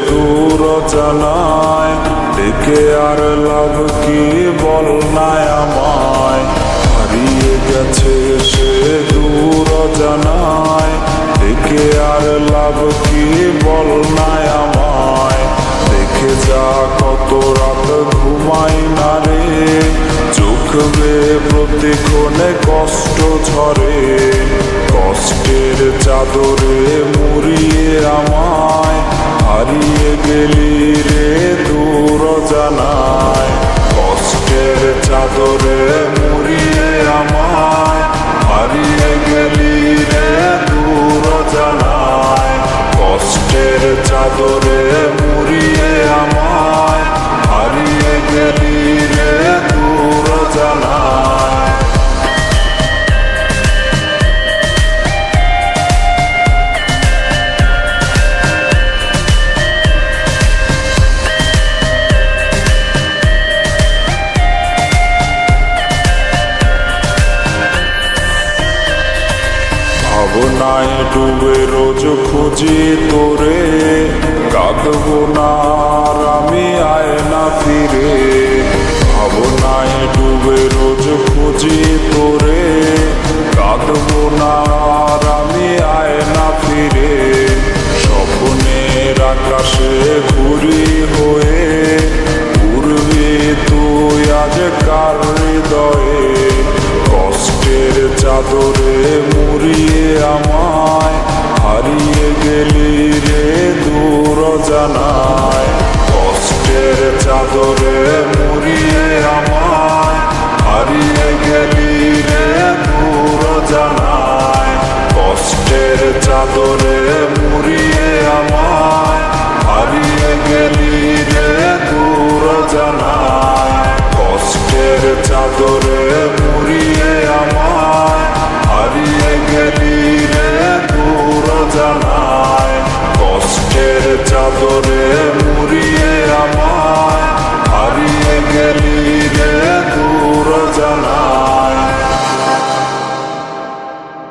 দূর জানায়, ডেকে আর লাভ কি বল নাই আমায়। হারিয়ে গেছে সে দূর জানায়, ডেকে আর লাভ কি বল নাই আমায়। দেখে যা কত রাত ঘুমাই না রে, চোখ বেয়ে প্রতিক্ষণে কষ্ট ঝরে। কষ্টের চাদরে মুড়িয়ে আমায় হারিয়ে গেলি রে দূর জানায়। কষ্টের চাদরে মুড়িয়ে আমায় হারিয়ে গেলি রে দূর জানায়। কষ্টের চাদরে মুড়িয়ে আমায় হারিয়ে গেলি রে দূর জানায়। ভাবনায় ডুবে রোজ খুঁজি তোরে, কাঁদবো না আর আমি আয়না ফিরে। ভাবনায় ডুবে রোজ খুঁজি তোরে, কাঁদবো না আর আমি আয়না ফিরে। স্বপ্নের আকাশে ঘুরি হয়ে উড়বি তুই আজ কার হৃদয়ে। কষ্টের চাদরে মুড়িয়ে আমায় হারিয়ে গেলি রে দূর জানায়। কষ্টের চাদরে মুড়িয়ে আমায় হারিয়ে গেলি রে দূর জানায়। কষ্টের চাদরে মুড়িয়ে আমায় হারিয়ে গেলি রে দূর জানায়। কষ্টের চাদরে মুড়িয়ে আমায় হারিয়ে গেলি রে দূর জানায়। কষ্টের চাদরে